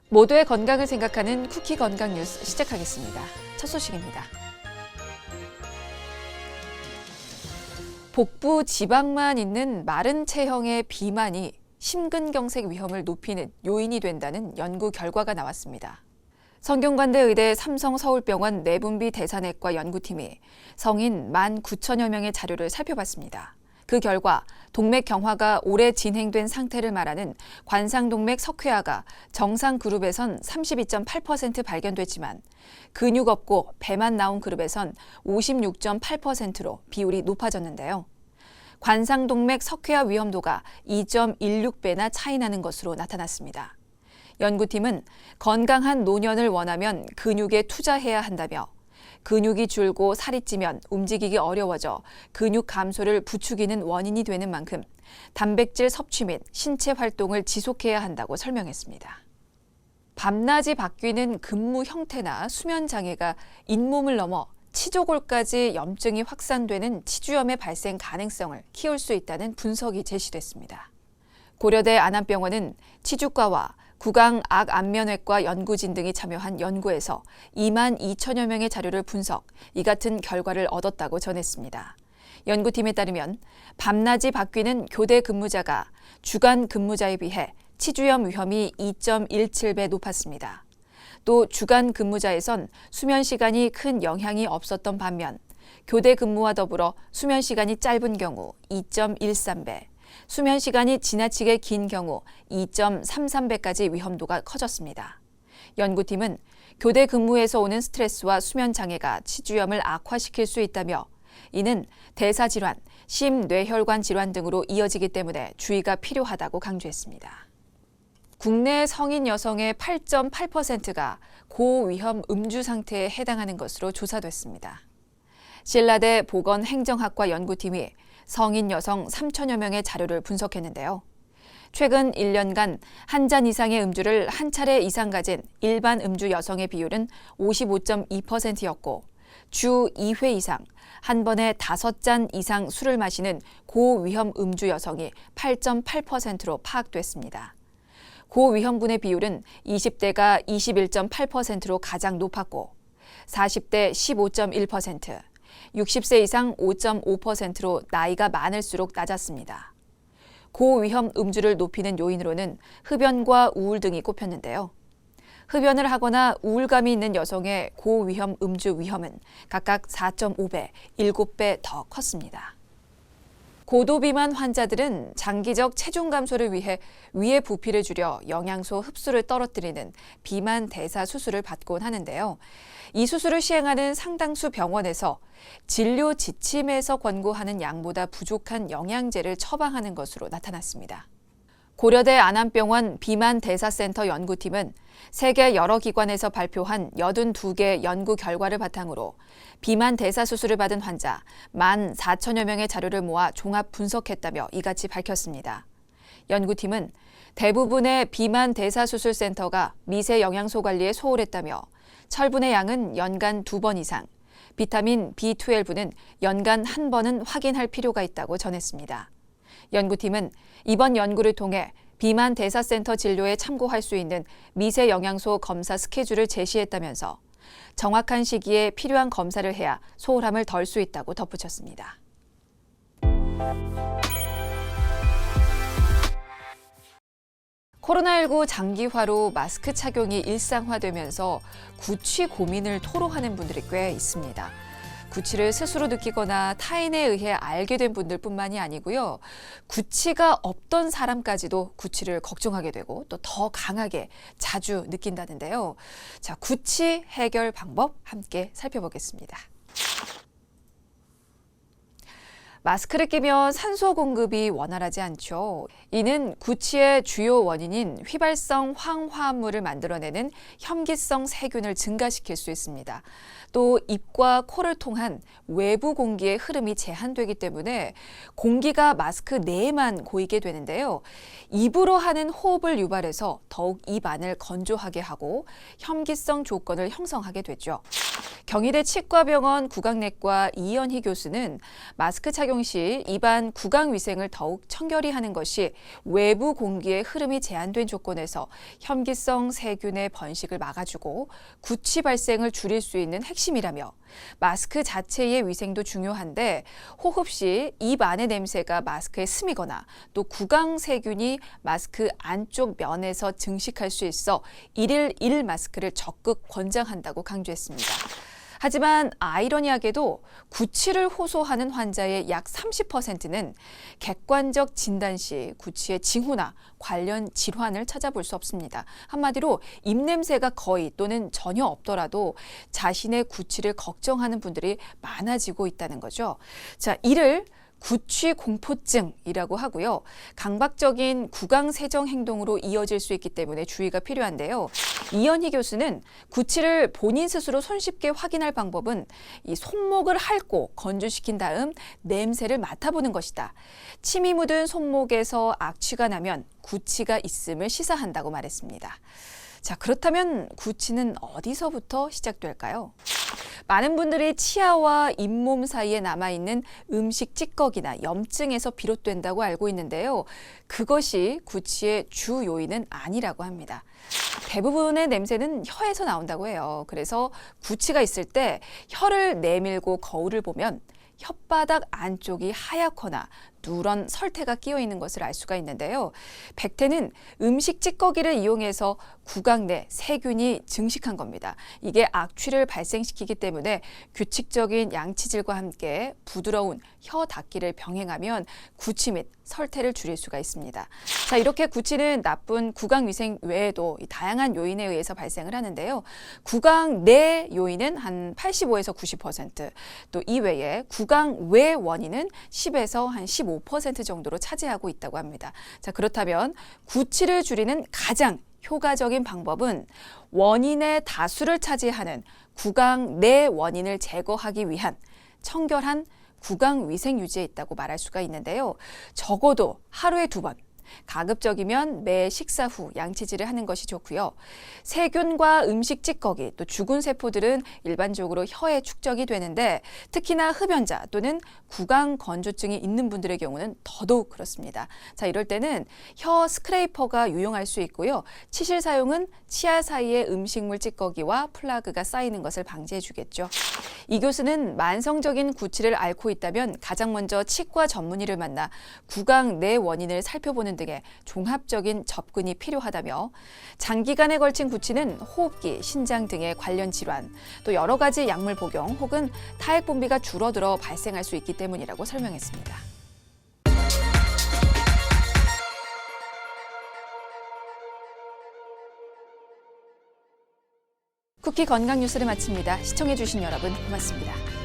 모두의 건강을 생각하는 쿠키 건강 뉴스 시작하겠습니다. 첫 소식입니다. 복부 지방만 있는 마른 체형의 비만이 심근경색 위험을 높이는 요인이 된다는 연구 결과가 나왔습니다. 성균관대 의대 삼성서울병원 내분비 대사내과 연구팀이 성인 19,000여 명의 자료를 살펴봤습니다. 그 결과 동맥 경화가 오래 진행된 상태를 말하는 관상동맥 석회화가 정상 그룹에선 32.8% 발견됐지만 근육 없고 배만 나온 그룹에선 56.8%로 비율이 높아졌는데요. 관상동맥 석회화 위험도가 2.16배나 차이 나는 것으로 나타났습니다. 연구팀은 건강한 노년을 원하면 근육에 투자해야 한다며 근육이 줄고 살이 찌면 움직이기 어려워져 근육 감소를 부추기는 원인이 되는 만큼 단백질 섭취 및 신체 활동을 지속해야 한다고 설명했습니다. 밤낮이 바뀌는 근무 형태나 수면 장애가 잇몸을 넘어 치조골까지 염증이 확산되는 치주염의 발생 가능성을 키울 수 있다는 분석이 제시됐습니다. 고려대 안암병원은 치주과와 구강악안면외과 연구진 등이 참여한 연구에서 22,000여 명의 자료를 분석, 이 같은 결과를 얻었다고 전했습니다. 연구팀에 따르면 밤낮이 바뀌는 교대 근무자가 주간 근무자에 비해 치주염 위험이 2.17배 높았습니다. 또 주간 근무자에선 수면 시간이 큰 영향이 없었던 반면 교대 근무와 더불어 수면 시간이 짧은 경우 2.13배, 수면 시간이 지나치게 긴 경우 2.33배까지 위험도가 커졌습니다. 연구팀은 교대 근무에서 오는 스트레스와 수면 장애가 치주염을 악화시킬 수 있다며 이는 대사질환, 심뇌혈관 질환 등으로 이어지기 때문에 주의가 필요하다고 강조했습니다. 국내 성인 여성의 8.8%가 고위험 음주 상태에 해당하는 것으로 조사됐습니다. 신라대 보건행정학과 연구팀이 성인 여성 3,000여 명의 자료를 분석했는데요. 최근 1년간 한 잔 이상의 음주를 한 차례 이상 가진 일반 음주 여성의 비율은 55.2%였고 주 2회 이상, 한 번에 5잔 이상 술을 마시는 고위험 음주 여성이 8.8%로 파악됐습니다. 고위험군의 비율은 20대가 21.8%로 가장 높았고 40대 15.1%, 60세 이상 5.5%로 나이가 많을수록 낮았습니다. 고위험 음주를 높이는 요인으로는 흡연과 우울 등이 꼽혔는데요. 흡연을 하거나 우울감이 있는 여성의 고위험 음주 위험은 각각 4.5배, 7배 더 컸습니다. 고도비만 환자들은 장기적 체중 감소를 위해 위의 부피를 줄여 영양소 흡수를 떨어뜨리는 비만 대사 수술을 받곤 하는데요. 이 수술을 시행하는 상당수 병원에서 진료 지침에서 권고하는 양보다 부족한 영양제를 처방하는 것으로 나타났습니다. 고려대 안암병원 비만대사센터 연구팀은 세계 여러 기관에서 발표한 82개 연구 결과를 바탕으로 비만대사 수술을 받은 환자 14,000여 명의 자료를 모아 종합 분석했다며 이같이 밝혔습니다. 연구팀은 대부분의 비만대사수술센터가 미세 영양소 관리에 소홀했다며 철분의 양은 연간 2번 이상, 비타민 B12는 연간 1번은 확인할 필요가 있다고 전했습니다. 연구팀은 이번 연구를 통해 비만 대사센터 진료에 참고할 수 있는 미세 영양소 검사 스케줄을 제시했다면서 정확한 시기에 필요한 검사를 해야 소홀함을 덜 수 있다고 덧붙였습니다. 코로나19 장기화로 마스크 착용이 일상화되면서 구취 고민을 토로하는 분들이 꽤 있습니다. 구취를 스스로 느끼거나 타인에 의해 알게 된 분들뿐만이 아니고요. 구취가 없던 사람까지도 구취를 걱정하게 되고 또 더 강하게 자주 느낀다는데요. 자, 구취 해결 방법 함께 살펴보겠습니다. 마스크를 끼면 산소 공급이 원활하지 않죠. 이는 구취의 주요 원인인 휘발성 황화합물을 만들어내는 혐기성 세균을 증가시킬 수 있습니다. 또 입과 코를 통한 외부 공기의 흐름이 제한되기 때문에 공기가 마스크 내에만 고이게 되는데요. 입으로 하는 호흡을 유발해서 더욱 입 안을 건조하게 하고 혐기성 조건을 형성하게 되죠. 경희대 치과병원 구강내과 이연희 교수는 마스크 착용 사용 시 입안 구강 위생을 더욱 청결히 하는 것이 외부 공기의 흐름이 제한된 조건에서 현기성 세균의 번식을 막아주고 구취 발생을 줄일 수 있는 핵심이라며 마스크 자체의 위생도 중요한데 호흡 시 입 안의 냄새가 마스크에 스미거나 또 구강 세균이 마스크 안쪽 면에서 증식할 수 있어 1일 1 마스크를 적극 권장한다고 강조했습니다. 하지만 아이러니하게도 구취를 호소하는 환자의 약 30%는 객관적 진단 시 구취의 징후나 관련 질환을 찾아볼 수 없습니다. 한마디로 입냄새가 거의 또는 전혀 없더라도 자신의 구취를 걱정하는 분들이 많아지고 있다는 거죠. 자, 이를 구취 공포증이라고 하고요. 강박적인 구강 세정 행동으로 이어질 수 있기 때문에 주의가 필요한데요. 이현희 교수는 구취를 본인 스스로 손쉽게 확인할 방법은 이 손목을 핥고 건조시킨 다음 냄새를 맡아보는 것이다. 침이 묻은 손목에서 악취가 나면 구취가 있음을 시사한다고 말했습니다. 자, 그렇다면 구취는 어디서부터 시작될까요? 많은 분들이 치아와 잇몸 사이에 남아있는 음식 찌꺼기나 염증에서 비롯된다고 알고 있는데요. 그것이 구취의 주 요인은 아니라고 합니다. 대부분의 냄새는 혀에서 나온다고 해요. 그래서 구취가 있을 때 혀를 내밀고 거울을 보면 혓바닥 안쪽이 하얗거나 누런 설태가 끼어 있는 것을 알 수가 있는데요. 백태는 음식 찌꺼기를 이용해서 구강 내 세균이 증식한 겁니다. 이게 악취를 발생시키기 때문에 규칙적인 양치질과 함께 부드러운 혀 닦기를 병행하면 구취 및 설태를 줄일 수가 있습니다. 자, 이렇게 구취는 나쁜 구강 위생 외에도 다양한 요인에 의해서 발생을 하는데요. 구강 내 요인은 한 85에서 90%, 또 이외에 구강 외 원인은 10에서 한 15% 정도로 차지하고 있다고 합니다. 자, 그렇다면 구취를 줄이는 가장 효과적인 방법은 원인의 다수를 차지하는 구강 내 원인을 제거하기 위한 청결한 구강 위생 유지에 있다고 말할 수가 있는데요. 적어도 하루에 2번, 가급적이면 매 식사 후 양치질을 하는 것이 좋고요. 세균과 음식 찌꺼기, 또 죽은 세포들은 일반적으로 혀에 축적이 되는데 특히나 흡연자 또는 구강 건조증이 있는 분들의 경우는 더더욱 그렇습니다. 자, 이럴 때는 혀 스크레이퍼가 유용할 수 있고요. 치실 사용은 치아 사이에 음식물 찌꺼기와 플라그가 쌓이는 것을 방지해 주겠죠. 이 교수는 만성적인 구취를 앓고 있다면 가장 먼저 치과 전문의를 만나 구강 내 원인을 살펴보는 등의 종합적인 접근이 필요하다며 장기간에 걸친 구취는 호흡기, 신장 등의 관련 질환, 또 여러 가지 약물 복용 혹은 타액 분비가 줄어들어 발생할 수 있기 때문이라고 설명했습니다. 쿠키 건강 뉴스를 마칩니다. 시청해주신 여러분 고맙습니다.